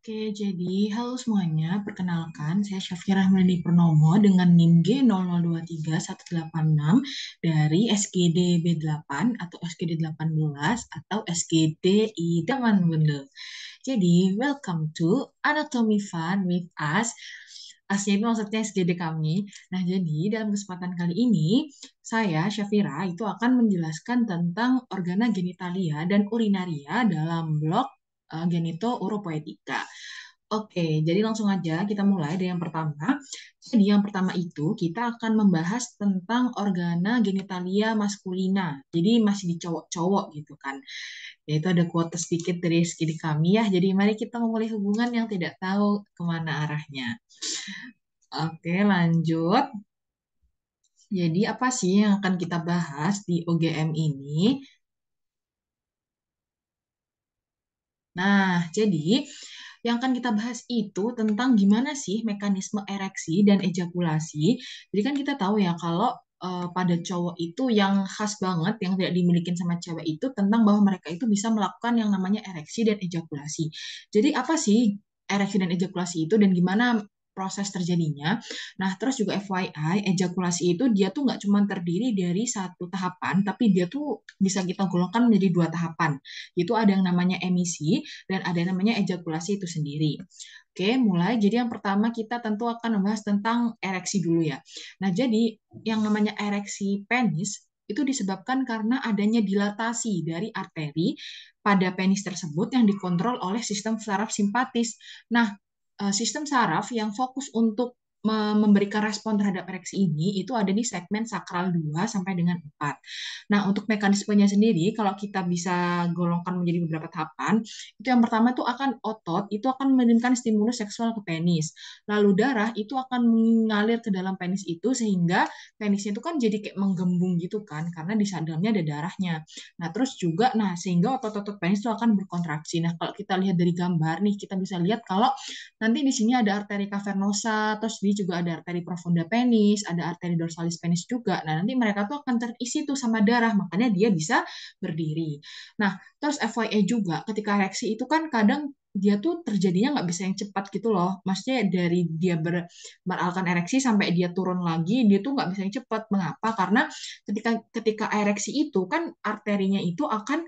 Oke, jadi halo semuanya. Perkenalkan, saya Syafira Melani Purnomo dengan NIM G0023-186 dari SGD B8 atau SGD 18 atau SGD Idaman Bundel. Jadi, welcome to Anatomy Fun with us. Asnya itu maksudnya SGD kami. Nah, jadi dalam kesempatan kali ini, saya, Syafira, itu akan menjelaskan tentang organa genitalia dan urinaria dalam blok Genito-Uropoetika. Oke, jadi langsung aja kita mulai dari yang pertama. Jadi yang pertama itu kita akan membahas tentang organa genitalia maskulina. Jadi masih di cowok-cowok gitu kan. Yaitu ada kuota sedikit dari segi kami ya. Jadi mari kita memulai hubungan yang tidak tahu kemana arahnya. Oke, lanjut. Jadi apa sih yang akan kita bahas di OGM ini? Nah, jadi yang akan kita bahas itu tentang gimana sih mekanisme ereksi dan ejakulasi. Jadi kan kita tahu ya kalau pada cowok itu yang khas banget, yang tidak dimiliki sama cewek itu tentang bahwa mereka itu bisa melakukan yang namanya ereksi dan ejakulasi. Jadi apa sih ereksi dan ejakulasi itu dan gimana proses terjadinya? Nah, terus juga FYI, ejakulasi itu dia tuh nggak cuma terdiri dari satu tahapan, tapi dia tuh bisa kita golongkan menjadi dua tahapan. Itu ada yang namanya emisi dan ada yang namanya ejakulasi itu sendiri. Oke, mulai. Jadi yang pertama kita tentu akan membahas tentang ereksi dulu ya. Nah, jadi yang namanya ereksi penis itu disebabkan karena adanya dilatasi dari arteri pada penis tersebut yang dikontrol oleh sistem saraf simpatis. Nah, sistem saraf yang fokus untuk memberikan respon terhadap ereksi ini itu ada di segmen sakral 2 sampai dengan 4. Nah, untuk mekanismenya sendiri kalau kita bisa golongkan menjadi beberapa tahapan, itu yang pertama itu akan otot itu akan mengirimkan stimulus seksual ke penis. Lalu darah itu akan mengalir ke dalam penis itu sehingga penisnya itu kan jadi kayak menggembung gitu kan karena di dalamnya ada darahnya. Nah, terus juga sehingga otot-otot penis itu akan berkontraksi. Nah, kalau kita lihat dari gambar nih kita bisa lihat kalau nanti di sini ada arteri cavernosa, terus di juga ada arteri profunda penis, ada arteri dorsalis penis juga. Nah, nanti mereka tuh akan terisi tuh sama darah, makanya dia bisa berdiri. Nah, terus FYI juga, ketika ereksi itu kan kadang dia tuh terjadinya nggak bisa yang cepat gitu loh. Maksudnya dari dia beralkan ereksi sampai dia turun lagi, dia tuh nggak bisa yang cepat. Mengapa? Karena ketika ketika ereksi itu kan arterinya itu akan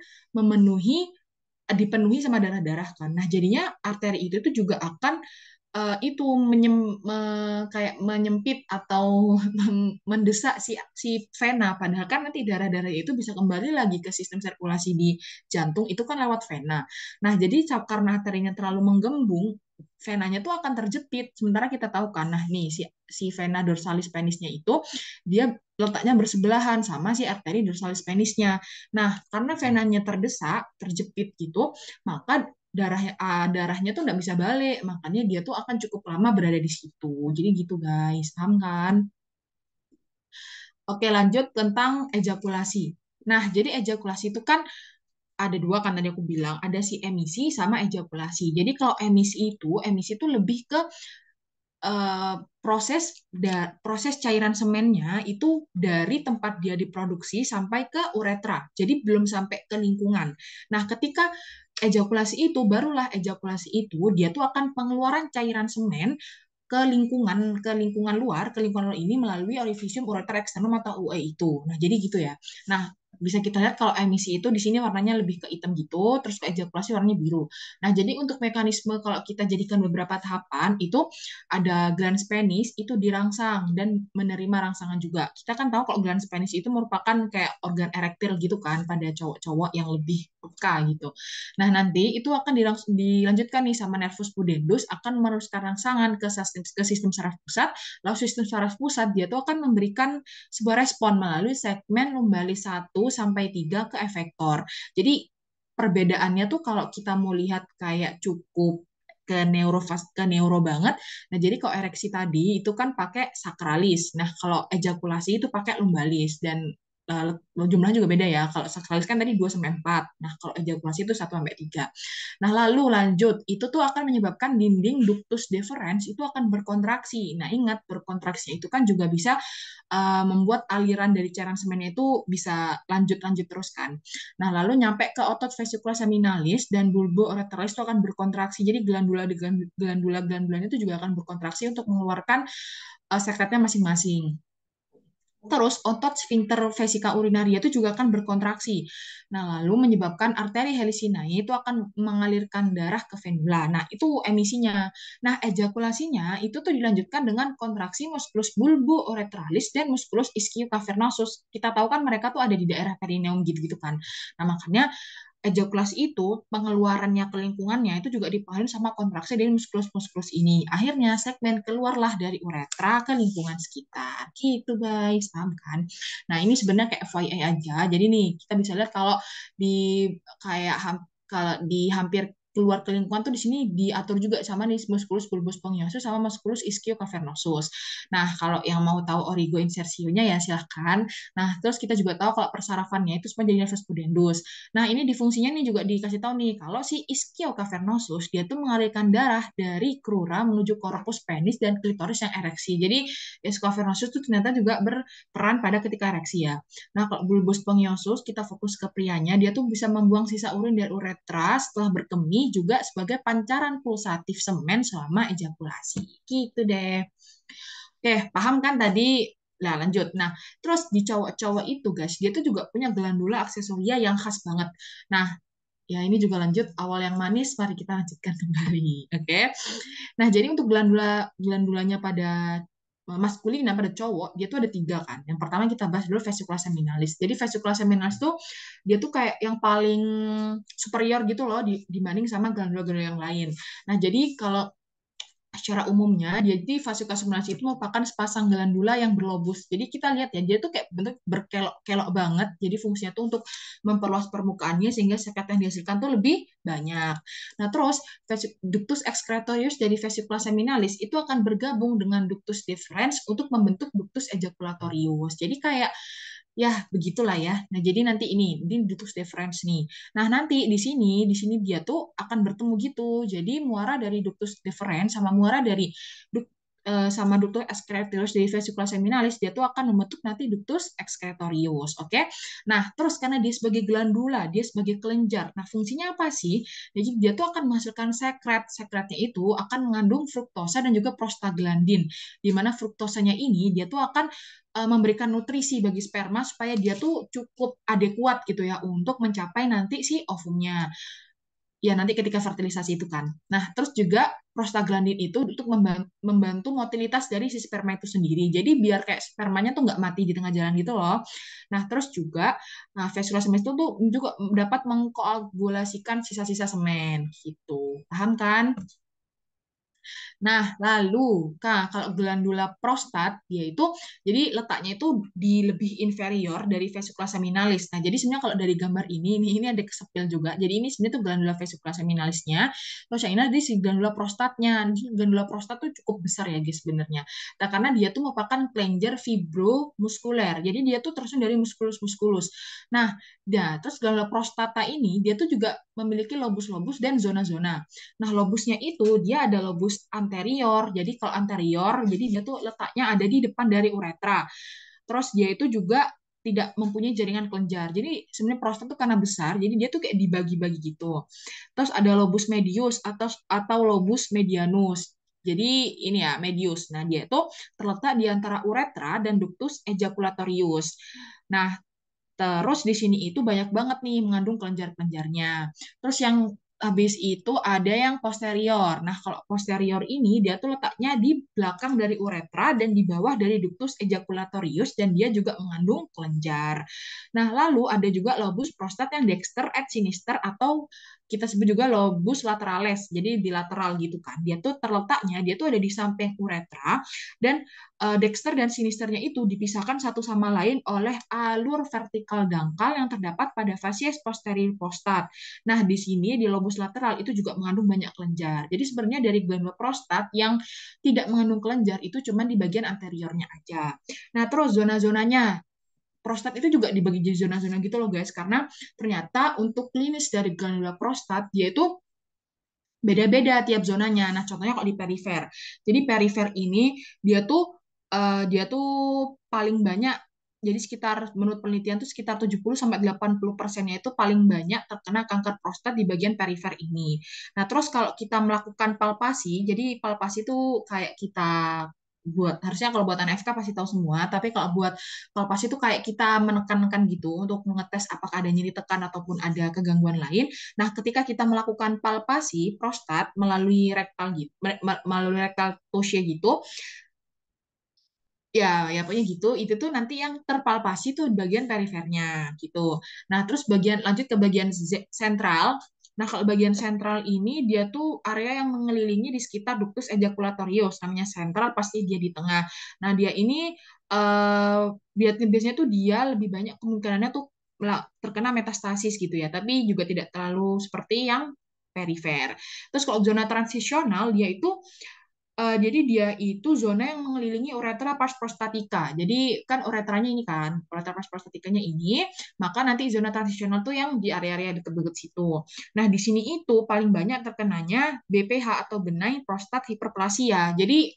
dipenuhi sama darah-darah kan. Nah, jadinya arteri itu tuh juga akan itu kayak menyempit atau mendesak si vena. Padahal kan nanti darah-darah itu bisa kembali lagi ke sistem sirkulasi di jantung itu kan lewat vena. Nah, jadi karena arterinya terlalu menggembung, venanya tuh akan terjepit. Sementara kita tahu kan, nah nih si vena dorsalis penisnya itu dia letaknya bersebelahan sama si arteri dorsalis penisnya. Nah, karena venanya terdesak, terjepit gitu, maka darahnya tuh nggak bisa balik, makanya dia tuh akan cukup lama berada di situ. Jadi gitu guys, paham kan? Oke, lanjut tentang ejakulasi. Nah, jadi ejakulasi itu kan ada dua kan tadi aku bilang, ada si emisi sama ejakulasi. Jadi kalau emisi itu lebih ke eh, proses cairan semennya itu dari tempat dia diproduksi sampai ke uretra. Jadi belum sampai ke lingkungan. Nah, ketika ejakulasi itu barulah ejakulasi itu dia tuh akan pengeluaran cairan semen ke lingkungan luar ini melalui orifisium ureter externum atau UE itu. Nah, jadi gitu ya. Nah, bisa kita lihat kalau emisi itu di sini warnanya lebih ke hitam gitu, terus ke ejakulasi warnanya biru. Nah, jadi untuk mekanisme kalau kita jadikan beberapa tahapan itu ada glans penis itu dirangsang dan menerima rangsangan juga. Kita kan tahu kalau glans penis itu merupakan kayak organ erektil gitu kan pada cowok-cowok yang lebih peka gitu. Nah, nanti itu akan dilanjutkan nih sama nervus pudendus akan meneruskan rangsangan ke sistem saraf pusat. Lalu sistem saraf pusat dia tuh akan memberikan sebuah respon melalui segmen lumbalis 1 sampai 3 ke efektor. Jadi perbedaannya tuh kalau kita mau lihat kayak cukup ke neuro banget. Nah, jadi kalau ereksi tadi itu kan pakai sakralis. Nah, kalau ejakulasi itu pakai lumbalis dan jumlahnya juga beda ya. Kalau sakralis kan tadi 2 sampai 4. Nah, kalau ejakulasi itu 1 sampai 3. Nah, lalu lanjut, itu tuh akan menyebabkan dinding ductus deferens itu akan berkontraksi. Nah, ingat berkontraksi itu kan juga bisa membuat aliran dari cairan semennya itu bisa lanjut-lanjut terus kan. Nah, lalu nyampe ke otot vesicula seminalis dan bulbo ureteralis itu akan berkontraksi. Jadi glandula-glandula itu juga akan berkontraksi untuk mengeluarkan sekretnya masing-masing. Terus otot sphincter vesica urinaria itu juga akan berkontraksi. Nah, lalu menyebabkan arteri helicinae itu akan mengalirkan darah ke venula. Nah, itu emisinya. Nah, ejakulasinya itu tuh dilanjutkan dengan kontraksi musculus bulbo-uretralis dan musculus ischio-cavernosus. Kita tahu kan mereka tuh ada di daerah perineum gitu-gitu kan. Nah, makanya ejakulasi itu pengeluarannya ke lingkungannya itu juga dipengaruhi sama kontraksi dari muskulus-muskulus ini. Akhirnya segmen keluarlah dari uretra ke lingkungan sekitar. Gitu guys, paham kan? Nah, ini sebenarnya kayak FYI aja. Jadi nih, kita bisa lihat kalau di kayak kalau di hampir keluar ke lingkungan tuh di sini diatur juga sama nih musculus bulbus spongiosum sama musculus ischio-cavernosus. Nah, kalau yang mau tahu origo insersionya ya silahkan. Nah, terus kita juga tahu kalau persarafannya itu sebenarnya jadi nervus pudendus. Nah, ini di fungsinya nih juga dikasih tahu nih, kalau si ischio-cavernosus, dia tuh mengalirkan darah dari crura menuju corpus penis dan klitoris yang ereksi. Jadi, ischio-cavernosus itu ternyata juga berperan pada ketika ereksi ya. Nah, kalau bulbus spongiosum, kita fokus ke prianya, dia tuh bisa membuang sisa urin dari uretra setelah berkemih juga sebagai pancaran pulsatif semen selama ejakulasi. Gitu deh. Oke, paham kan tadi? Nah, lanjut. Nah, terus di cowok-cowok itu, guys, dia tuh juga punya glandula aksesoria yang khas banget. Nah, ya ini juga lanjut. Awal yang manis, mari kita lanjutkan kembali. Oke. Nah, jadi untuk glandulanya pada maskulin dan pada cowok, dia tuh ada 3 kan. Yang pertama kita bahas dulu vesicula seminalis. Jadi vesicula seminalis tuh dia tuh kayak yang paling superior gitu loh dibanding sama glandula-glandula yang lain. Nah, jadi kalau secara umumnya jadi fasciculus seminalis itu merupakan sepasang glandula yang berlobus. Jadi kita lihat ya, dia tuh kayak bentuk berkelok-kelok banget. Jadi fungsinya tuh untuk memperluas permukaannya sehingga sekret yang dihasilkan tuh lebih banyak. Nah, terus ductus excretorius dari vesicula seminalis itu akan bergabung dengan ductus deferens untuk membentuk ductus ejaculatorius. Jadi kayak ya begitulah ya. Nah, jadi nanti ini ductus deferens nih. Nah, nanti di sini dia tuh akan bertemu gitu. Jadi muara dari ductus deferens sama muara dari sama ductus excretorius dari vesicula seminalis dia tuh akan membentuk nanti ductus excretorius, oke? Nah, terus karena dia sebagai glandula, dia sebagai kelenjar. Nah, fungsinya apa sih? Jadi dia tuh akan menghasilkan sekret. Sekretnya itu akan mengandung fruktosa dan juga prostaglandin. Di mana fruktosanya ini dia tuh akan memberikan nutrisi bagi sperma supaya dia tuh cukup adekuat gitu ya untuk mencapai nanti si ovumnya. Ya nanti ketika fertilisasi itu kan. Nah, terus juga prostaglandin itu untuk membantu motilitas dari si sperma itu sendiri. Jadi biar kayak spermanya tuh nggak mati di tengah jalan gitu loh. Nah, terus juga vesicula semen itu tuh juga dapat mengkoagulasikan sisa-sisa semen gitu. Paham kan? Nah, lalu kalau glandula prostat yaitu jadi letaknya itu di lebih inferior dari vesicula seminalis. Nah, jadi sebenarnya kalau dari gambar ini ada kesepil juga. Jadi ini sebenarnya tuh glandula vesicula seminalisnya. Terus yang ini ada si glandula prostatnya. Glandula prostat tuh cukup besar ya guys sebenarnya. Nah, karena dia tuh merupakan kelenjar fibromuskuler. Jadi dia tuh tersusun dari muskulus-muskulus. Nah, terus glandula prostata ini dia tuh juga memiliki lobus-lobus dan zona-zona. Nah, lobusnya itu dia ada lobus anterior. Jadi kalau anterior, jadi dia tuh letaknya ada di depan dari uretra. Terus dia itu juga tidak mempunyai jaringan kelenjar. Jadi sebenarnya prostat tuh karena besar, jadi dia tuh kayak dibagi-bagi gitu. Terus ada lobus medius atau lobus medianus. Jadi ini ya medius. Nah, dia itu terletak di antara uretra dan ductus ejaculatorius. Nah, terus di sini itu banyak banget nih mengandung kelenjar-kelenjarnya. Terus yang habis itu ada yang posterior. Nah, kalau posterior ini dia tuh letaknya di belakang dari uretra dan di bawah dari ductus ejaculatorius dan dia juga mengandung kelenjar. Nah, lalu ada juga lobus prostat yang dexter et sinister atau kita sebut juga lobus laterales. Jadi di lateral gitu kan. Dia tuh terletaknya dia tuh ada di samping uretra dan dexter dan sinisternya itu dipisahkan satu sama lain oleh alur vertikal dangkal yang terdapat pada fasies posterior prostat. Nah, di sini di lobus lateral itu juga mengandung banyak kelenjar. Jadi sebenarnya dari glandula prostat yang tidak mengandung kelenjar itu cuma di bagian anteriornya aja. Nah, terus zona-zonanya prostat itu juga dibagi jadi zona-zona gitu loh guys, karena ternyata untuk klinis dari glandula prostat dia itu beda-beda tiap zonanya. Nah, contohnya kalau di perifer. Jadi perifer ini dia tuh paling banyak, jadi sekitar menurut penelitian tuh sekitar 70 sampai 80%-nya itu paling banyak terkena kanker prostat di bagian perifer ini. Nah, terus kalau kita melakukan palpasi, jadi palpasi itu kayak kita buat, harusnya kalau buat anak FK pasti tahu semua, tapi kalau buat palpasi itu kayak kita menekan-nekan gitu untuk mengetes apakah ada nyeri tekan ataupun ada kegangguan lain. Nah, ketika kita melakukan palpasi prostat melalui rektal gitu, melalui rektal touche gitu, ya pokoknya gitu, itu tuh nanti yang terpalpasi tuh bagian perifernya gitu. Nah, terus lanjut ke bagian sentral. Nah, kalau bagian sentral ini dia tuh area yang mengelilingi di sekitar ductus ejaculatorius, namanya sentral, pasti dia di tengah. Nah, dia ini eh biasanya tuh dia lebih banyak kemungkinannya tuh terkena metastasis gitu ya, tapi juga tidak terlalu seperti yang perifer. Terus kalau zona transisional dia itu jadi dia itu zona yang mengelilingi uretra pars prostatica. Jadi kan uretranya ini kan, uretra pars prostatikanya ini, maka nanti zona transisional tuh yang di area-area deket-deket situ. Nah, di sini itu paling banyak terkenanya BPH atau benign prostat hyperplasia. Jadi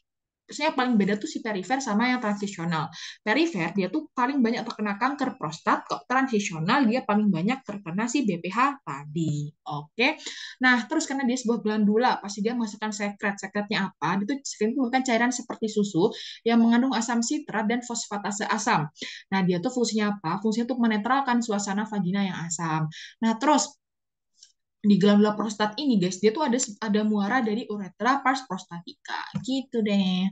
Maksudnya paling beda tuh si perifer sama yang transisional. Perifer dia tuh paling banyak terkena kanker prostat, kok transisional dia paling banyak terkena si BPH tadi. Oke. Nah, terus karena dia sebuah glandula, pasti dia menghasilkan sekret. Sekretnya apa? Itu sekret itu bukan cairan seperti susu yang mengandung asam sitrat dan fosfatase asam. Nah, dia tuh fungsinya apa? Fungsinya untuk menetralkan suasana vagina yang asam. Nah, terus di glandula prostat ini, guys, dia tuh ada muara dari uretra pars prostatica. Gitu deh.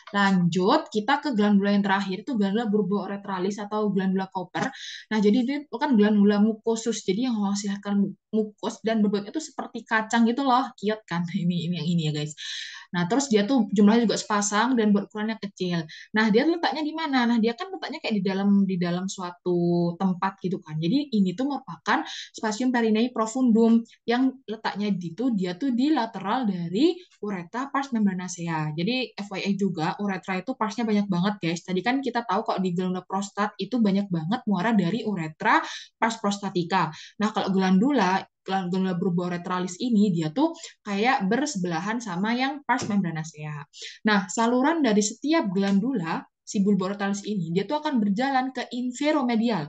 Lanjut, kita ke glandula yang terakhir, itu glandula bulbourethralis atau glandula Cooper. Nah, jadi dia itu kan glandula mukosus, jadi yang menghasilkan mukus dan bobotnya itu seperti kacang gitu loh, kiot kan, ini yang ini ya guys. Nah, terus dia tuh jumlahnya juga sepasang dan berukurannya kecil. Nah, dia letaknya di mana? Nah, dia kan letaknya kayak di dalam suatu tempat gitu kan. Jadi ini tuh merupakan spasium perineum profundum yang letaknya dia tuh di lateral dari uretra pars membranacea. Jadi FYI juga uretra itu parsnya banyak banget guys. Tadi kan kita tahu kok di glandula prostat itu banyak banget muara dari uretra pars prostatica. Nah, kalau glandula bulbourethralis ini dia tuh kayak bersebelahan sama yang pars membranacea. Nah, saluran dari setiap glandula si bulbourethralis ini dia tuh akan berjalan ke inferomedial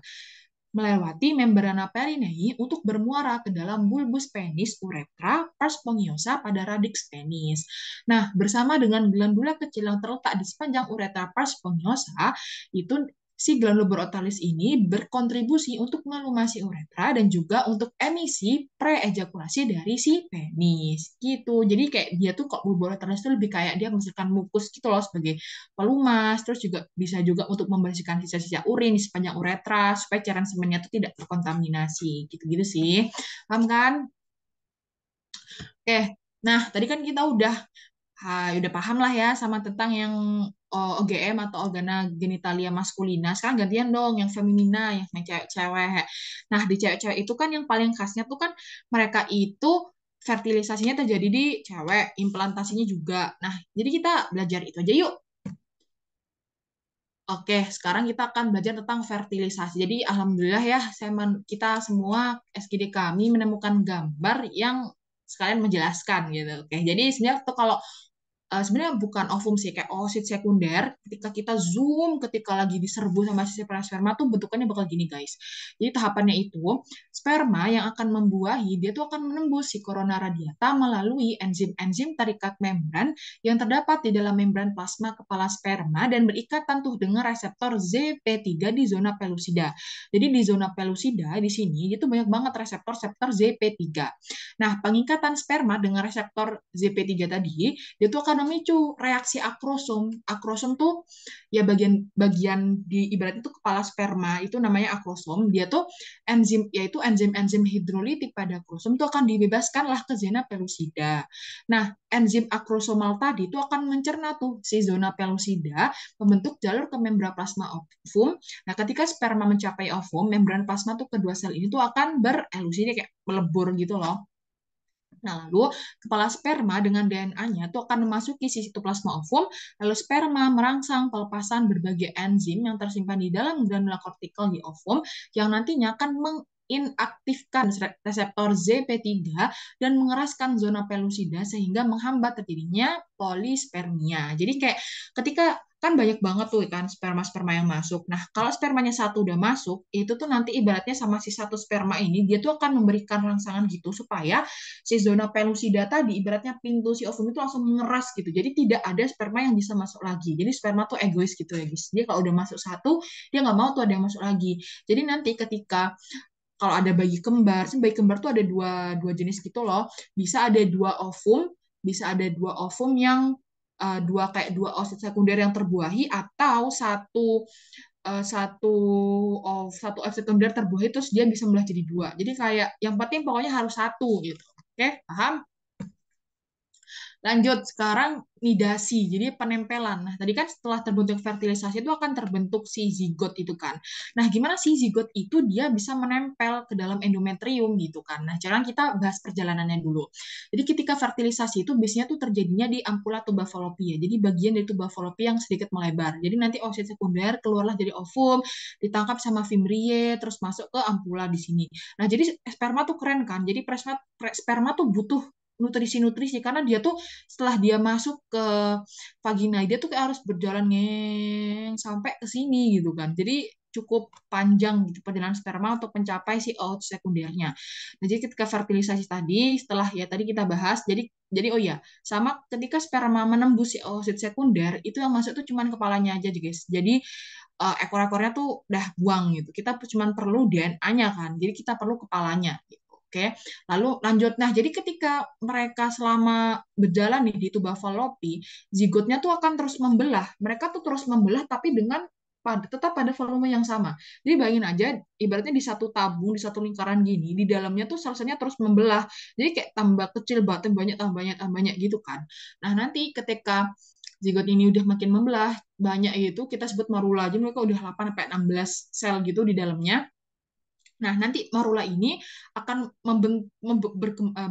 melewati membrana perinei untuk bermuara ke dalam bulbus penis uretra pars spongiosa pada radix penis. Nah, bersama dengan glandula kecil yang terletak di sepanjang uretra pars spongiosa, itu si glandula borotalis ini berkontribusi untuk melumasi uretra dan juga untuk emisi pre-ejakulasi dari si penis. Gitu. Jadi kayak dia tuh kok borotalis itu lebih kayak dia menghasilkan mukus gitu loh sebagai pelumas, terus juga bisa juga untuk membersihkan sisa-sisa urin di sepanjang uretra supaya cairan semennya itu tidak terkontaminasi. Gitu-gitu sih. Paham kan? Oke. Nah, tadi kan kita udah paham lah ya sama tentang yang OGM atau organa genitalia maskulina. Sekarang gantian dong yang feminina, yang cewek-cewek. Nah, di cewek-cewek itu kan yang paling khasnya tuh kan mereka itu fertilisasinya terjadi di cewek, implantasinya juga. Nah, jadi kita belajar itu aja yuk. Oke, sekarang kita akan belajar tentang fertilisasi. Jadi, alhamdulillah ya, kita semua SGD kami menemukan gambar yang sekalian menjelaskan gitu. Oke, jadi sebenarnya tuh kalau sebenarnya bukan ovum sih, kayak oosit sekunder. Ketika kita zoom, ketika lagi diserbu sama si sperma tuh bentukannya bakal gini guys. Jadi tahapannya itu sperma yang akan membuahi dia tuh akan menembus si corona radiata melalui enzim-enzim tarikat membran yang terdapat di dalam membran plasma kepala sperma dan berikatan tuh dengan reseptor ZP3 di zona pelusida. Jadi di zona pelusida di sini itu banyak banget reseptor-reseptor ZP3. Nah, pengikatan sperma dengan reseptor ZP3 tadi dia tuh akan memicu reaksi akrosom. Akrosom tuh ya bagian di ibarat itu kepala sperma itu namanya akrosom. Dia tuh enzim hidrolitik pada akrosom itu akan dibebaskanlah ke zona pelusida. Nah, enzim akrosomal tadi itu akan mencerna tuh si zona pelusida membentuk jalur ke membran plasma ovum. Nah, ketika sperma mencapai ovum, membran plasma tuh kedua sel ini tuh akan berelusi kayak melebur gitu loh. Nah, lalu kepala sperma dengan DNA-nya itu akan memasuki si sitoplasma ovum, lalu sperma merangsang pelepasan berbagai enzim yang tersimpan di dalam granula kortikal di ovum yang nantinya akan menginaktifkan reseptor ZP3 dan mengeraskan zona pelusida sehingga menghambat terjadinya polispermia. Jadi kayak ketika kan banyak banget tuh kan sperma-sperma yang masuk. Nah, kalau spermanya satu udah masuk, itu tuh nanti ibaratnya sama si satu sperma ini, dia tuh akan memberikan rangsangan gitu supaya si zona pelusida tadi ibaratnya pintu si ovum itu langsung mengeras gitu. Jadi tidak ada sperma yang bisa masuk lagi. Jadi sperma tuh egois gitu ya guys. Dia kalau udah masuk satu, dia nggak mau tuh ada yang masuk lagi. Jadi nanti ketika kalau ada bayi kembar, bayi kembar tuh ada dua jenis gitu loh. Bisa ada dua ovum, bisa ada dua ovum yang dua oosit sekunder yang terbuahi atau satu oosit sekunder terbuahi terus dia bisa membelah jadi dua. Jadi kayak yang penting pokoknya harus satu gitu. Oke, paham? Lanjut, sekarang nidasi, jadi penempelan. Nah, tadi kan setelah terbentuk fertilisasi itu akan terbentuk si zigot itu kan. Nah, gimana sih zigot itu dia bisa menempel ke dalam endometrium gitu kan. Nah, sekarang kita bahas perjalanannya dulu. Jadi ketika fertilisasi itu biasanya tuh terjadinya di ampula tuba fallopi ya. Jadi bagian dari tuba fallopi yang sedikit melebar. Jadi nanti oosit sekunder keluarlah dari ovum, ditangkap sama fimbriae, terus masuk ke ampula di sini. Nah, jadi sperma tuh keren kan. Jadi sperma tuh butuh nutrisi-nutrisi karena dia tuh setelah dia masuk ke vagina dia tuh kayak harus berjalan ngeng sampai ke sini gitu kan. Jadi cukup panjang gitu perjalanan sperma untuk mencapai si oosit sekundernya. Nah, jadi ketika fertilisasi tadi, setelah ya tadi kita bahas, jadi oh ya, sama ketika sperma menembus si oosit sekunder, itu yang masuk tuh cuman kepalanya aja, guys. Jadi ekor-ekornya tuh udah buang gitu. Kita cuman perlu DNA-nya kan. Jadi kita perlu kepalanya gitu. Oke, lalu lanjut. Nah, jadi ketika mereka selama berjalan nih di tuba fallopi, zigotnya tuh akan terus membelah. Mereka tuh terus membelah, tapi dengan tetap pada volume yang sama. Jadi bayangin aja, ibaratnya di satu tabung, di satu lingkaran gini, di dalamnya tuh sel-selnya terus membelah. Jadi kayak tambah kecil, tambah banyak, tambah banyak, tambah banyak gitu kan. Nah, nanti ketika zigot ini udah makin membelah, banyak itu kita sebut marula aja mereka udah 8 sampai 16 sel gitu di dalamnya. Nah, nanti marula ini akan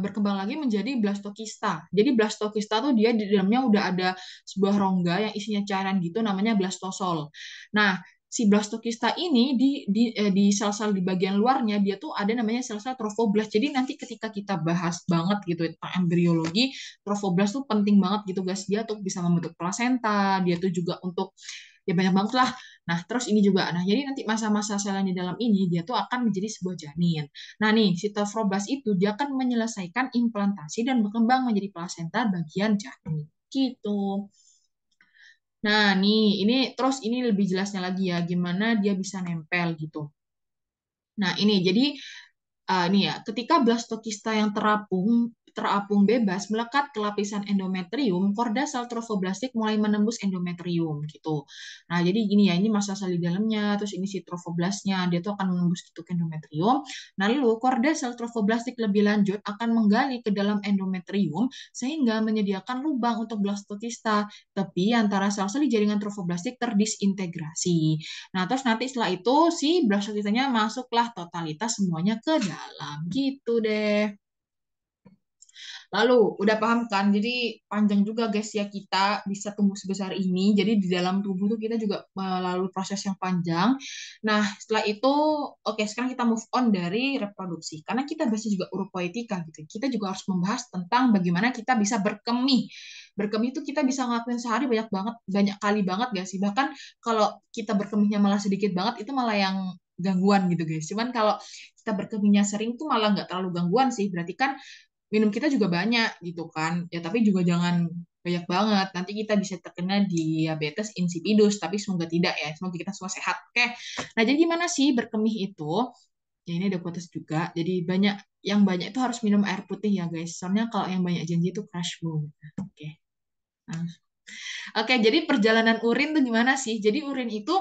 berkembang lagi menjadi blastokista. Jadi blastokista tuh dia di dalamnya udah ada sebuah rongga yang isinya cairan gitu namanya blastosol. Nah, si blastokista ini di sel-sel di bagian luarnya dia tuh ada namanya sel-sel trofoblast. Jadi nanti ketika kita bahas banget gitu tentang embriologi, trofoblast tuh penting banget gitu guys. Dia tuh bisa membentuk plasenta, dia tuh juga untuk ya banyak banget lah. Nah, terus ini juga. Nah, jadi nanti masa-masa sel yang di dalam ini dia tuh akan menjadi sebuah janin. Nah, nih si trofoblast itu dia akan menyelesaikan implantasi dan berkembang menjadi plasenta bagian janin. Gitu. Nah, nih ini terus ini lebih jelasnya lagi ya gimana dia bisa nempel gitu. Nah, ini jadi ini ya, ketika blastokista yang terapung bebas melekat ke lapisan endometrium, korda sel trofoblastik mulai menembus endometrium gitu. Nah, jadi gini ya, ini masa sel di dalamnya, terus ini si trofoblastnya, dia tuh akan menembus gitu ke endometrium. Nah, lalu korda sel trofoblastik lebih lanjut akan menggali ke dalam endometrium sehingga menyediakan lubang untuk blastokista, tapi antara sel-sel di jaringan trofoblastik terdisintegrasi. Nah, terus nanti setelah itu si blastokistanya masuklah totalitas semuanya ke dalam. Gitu deh. Lalu, udah paham kan? Jadi panjang juga guys ya kita bisa tumbuh sebesar ini. Jadi di dalam tubuh tuh kita juga melalui proses yang panjang. Nah, setelah itu, oke sekarang kita move on dari reproduksi. Karena kita bahasnya juga uropoetika gitu. Kita juga harus membahas tentang bagaimana kita bisa berkemih. Berkemih itu kita bisa ngelakuin sehari banyak banget, banyak kali banget gak sih? Bahkan kalau kita berkemihnya malah sedikit banget, itu malah yang gangguan gitu guys. Cuman kalau kita berkemihnya sering tuh malah nggak terlalu gangguan sih. Berarti kan minum kita juga banyak gitu kan ya tapi juga jangan banyak banget nanti kita bisa terkena diabetes insipidus tapi semoga tidak ya semoga kita semua sehat oke nah jadi gimana sih berkemih itu ya ini ada quotes juga jadi yang banyak itu harus minum air putih ya guys soalnya kalau yang banyak janji itu crash boom oke nah, oke jadi perjalanan urin tuh gimana sih jadi urin itu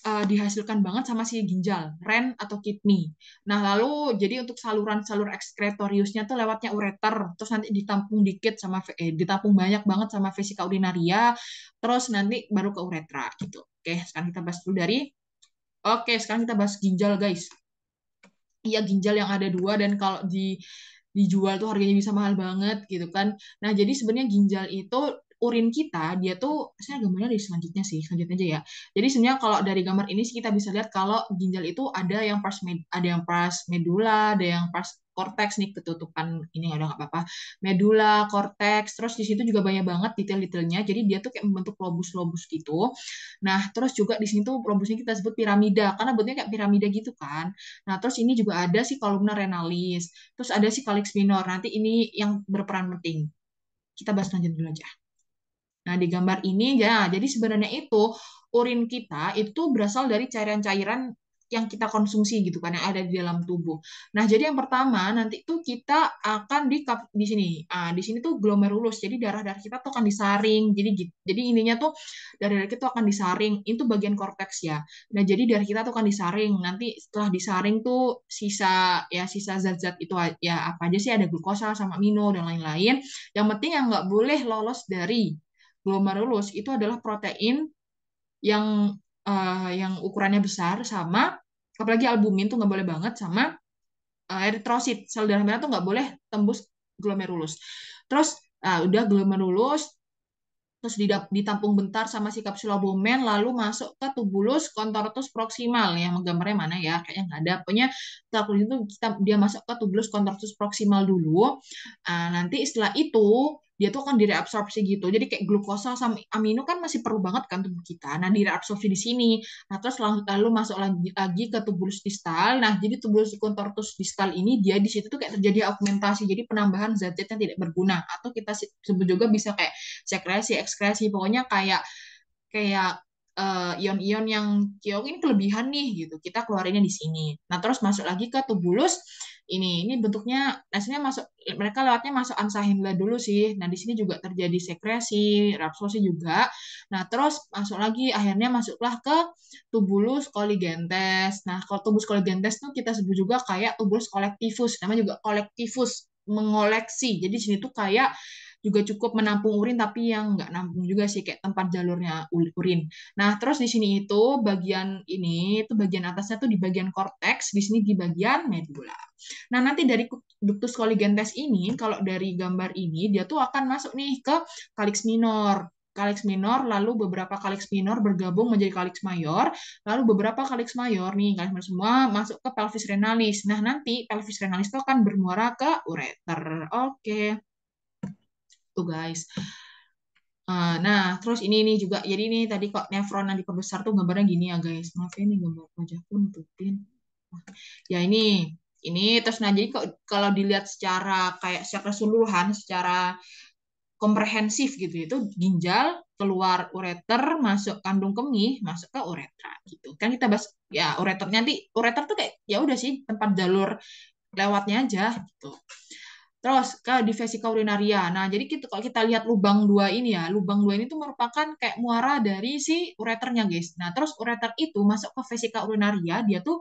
dihasilkan banget sama si ginjal, ren atau kidney. Nah, lalu jadi untuk saluran-salur ekskretoriusnya tuh lewatnya ureter, terus nanti ditampung dikit sama ditampung banyak banget sama vesika urinaria, terus nanti baru ke uretra gitu. Oke, sekarang kita bahas dulu dari Oke, sekarang kita bahas ginjal, guys. iya ginjal yang ada dua, dan kalau dijual tuh harganya bisa mahal banget gitu kan. Nah, jadi sebenarnya ginjal itu urin kita dia tuh, saya gambarnya di selanjutnya sih, selanjutnya aja ya. Jadi sebenarnya kalau dari gambar ini sih kita bisa lihat kalau ginjal itu ada yang ada yang pars medula, ada yang pars cortex nih, ketutupan ini udah nggak apa-apa. Medula, cortex, terus di situ juga banyak banget detail-detailnya. Jadi dia tuh kayak membentuk lobus-lobus gitu. Nah, terus juga di sini tuh lobusnya kita sebut piramida karena bentuknya kayak piramida gitu kan. Nah, terus ini juga ada si columna renalis. Terus ada si calyx minor. Nanti ini yang berperan penting. Kita bahas lanjut dulu aja. Nah, di gambar ini ya, jadi sebenarnya itu urin kita itu berasal dari cairan-cairan yang kita konsumsi gitu kan, yang ada di dalam tubuh. Nah, jadi yang pertama nanti tuh kita akan di sini. Ah, di sini tuh glomerulus. Jadi darah-darah kita tuh akan disaring. Jadi ininya tuh darah-darah kita tuh akan disaring. Itu bagian korteks ya. Nah, jadi darah kita tuh akan disaring. Nanti setelah disaring tuh sisa zat-zat itu ya apa aja sih, ada glukosa sama amino dan lain-lain. Yang penting yang nggak boleh lolos dari glomerulus itu adalah protein yang ukurannya besar, sama apalagi albumin tuh nggak boleh banget, sama eritrosit, sel darah merah tuh nggak boleh tembus glomerulus. Terus udah glomerulus, terus ditampung bentar sama si kapsulalbumen, lalu masuk ke tubulus contortus proximal. Yang gambarnya mana ya, kayaknya nggak ada, pokoknya setelah itu dia masuk ke tubulus contortus proximal dulu. Nanti setelah itu dia tuh akan direabsorpsi gitu, jadi kayak glukosa sama amino kan masih perlu banget kan tubuh kita, nah direabsorpsi di sini. Nah, terus lalu masuk lagi ke tubulus distal. Nah, jadi tubulus contortus distal ini dia di situ tuh kayak terjadi augmentasi, jadi penambahan zat-zat yang tidak berguna, atau kita sebut juga bisa kayak sekresi, ekskresi, pokoknya kayak kayak ion-ion yang kiong ini kelebihan nih gitu. Kita keluarinnya di sini. Nah, terus masuk lagi ke tubulus. Ini bentuknya hasilnya masuk, mereka lewatnya masuk Ansahendla dulu sih. Nah, di sini juga terjadi sekresi, rapsosi juga. Nah, terus masuk lagi akhirnya masuklah ke tubulus colligentes. Nah, kalau tubulus colligentes tuh kita sebut juga kayak tubulus collectivus. Namanya juga collectivus, mengoleksi. Jadi di sini tuh kayak juga cukup menampung urin, tapi yang nggak nampung juga sih, kayak tempat jalurnya urin. Nah, terus di sini itu bagian ini itu bagian atasnya tuh di bagian korteks, di sini di bagian medula. Nah, nanti dari ductus colligentes ini, kalau dari gambar ini dia tuh akan masuk nih ke calyx minor. Calyx minor, lalu beberapa calyx minor bergabung menjadi calyx mayor, lalu beberapa calyx mayor nih, calyx mayor semua masuk ke pelvis renalis. Nah, nanti pelvis renalis itu akan bermuara ke ureter. Oke. Tuh guys. Nah, terus ini juga, jadi ini tadi kok nefron yang diperbesar tuh gambarnya gini ya guys. Maaf ya, ini gambar wajahku nutupin. Ya ini terus, nah jadi kok kalau dilihat secara kayak secara keseluruhan, secara komprehensif gitu, itu ginjal keluar ureter, masuk kandung kemih, masuk ke uretra gitu. Kan kita bahas ya ureternya, nanti ureter tuh kayak ya udah sih tempat jalur lewatnya aja gitu. Terus ke di vesika urinaria. Nah, jadi kalau kita lihat lubang dua ini ya, lubang dua ini tuh merupakan kayak muara dari si ureternya, guys. Nah, terus ureter itu masuk ke vesika urinaria, dia tuh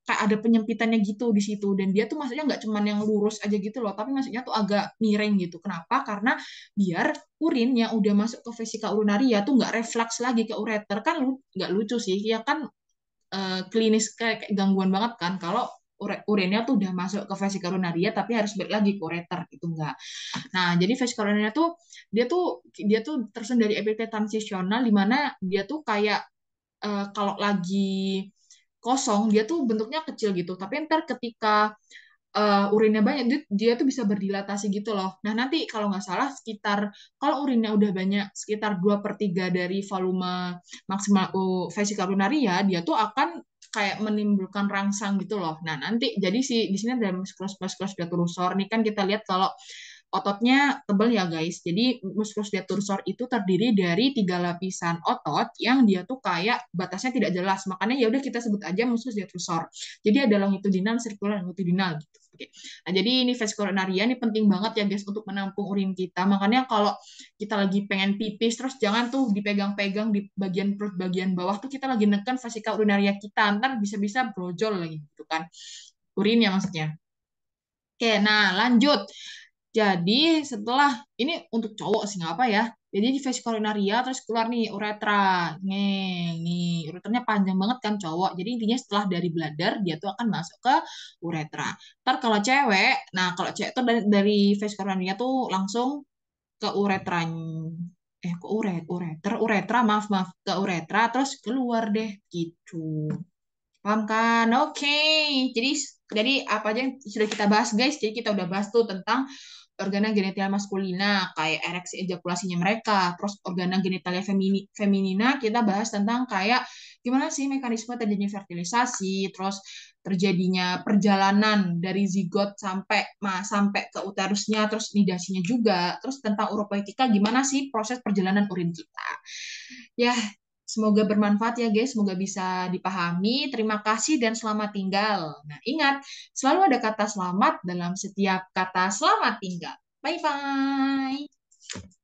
kayak ada penyempitannya gitu di situ, dan dia tuh maksudnya nggak cuman yang lurus aja gitu loh, tapi maksudnya tuh agak miring gitu. Kenapa? Karena biar urin yang udah masuk ke vesika urinaria tuh nggak refleks lagi ke ureter. Kan nggak lucu sih, ya kan, klinis kayak gangguan banget kan kalau urinnya tuh udah masuk ke vesika urinaria tapi harus balik lagi ke ureter, itu enggak. Nah, jadi vesika urinaria tuh dia tuh tersusun dari epitel transisional, di mana dia tuh kayak kalau lagi kosong dia tuh bentuknya kecil gitu, tapi ntar ketika urinnya banyak, dia tuh bisa berdilatasi gitu loh. Nah, nanti kalau nggak salah sekitar, kalau urinnya udah banyak sekitar 2/3 dari volume maksimal vesika urinaria, dia tuh akan kayak menimbulkan rangsang gitu loh. Nah, nanti jadi di sini ada musculus musculus detrusor nih, kan kita lihat kalau ototnya tebal ya guys. Jadi musculus detrusor itu terdiri dari 3 lapisan otot yang dia tuh kayak batasnya tidak jelas. Makanya ya udah kita sebut aja musculus detrusor. Jadi ada longitudinal, sirkular, longitudinal gitu. Oke. Nah, jadi ini vesicularia ini penting banget ya guys untuk menampung urin kita. Makanya kalau kita lagi pengen pipis, terus jangan tuh dipegang-pegang di bagian perut bagian bawah tuh, kita lagi neken vesika urinaria kita, ntar bisa-bisa brojol lagi gitu kan. Urinnya maksudnya. Oke, nah lanjut. Jadi setelah ini untuk cowok sih nggak apa ya. Jadi di vesicurinaria terus keluar nih uretra. Nih uretranya panjang banget kan cowok. Jadi intinya setelah dari bladder dia tuh akan masuk ke uretra. Ntar kalau cewek, nah kalau cewek tuh dari vesicurinaria tuh langsung ke uretra. Ke uretra, maaf maaf, ke uretra terus keluar deh gitu. Paham kan? Oke. Jadi apa aja yang sudah kita bahas guys. Jadi kita udah bahas tuh tentang organa genitalia maskulina kayak ereksi ejakulasinya mereka. Terus organa genitalia feminina kita bahas tentang kayak gimana sih mekanisme terjadinya fertilisasi, terus terjadinya perjalanan dari zigot sampai ke uterusnya, terus nidasinya juga. Terus tentang uropoetika gimana sih proses perjalanan urin kita. Ya, semoga bermanfaat ya guys, semoga bisa dipahami. Terima kasih dan selamat tinggal. Nah, ingat, selalu ada kata selamat dalam setiap kata selamat tinggal. Bye-bye.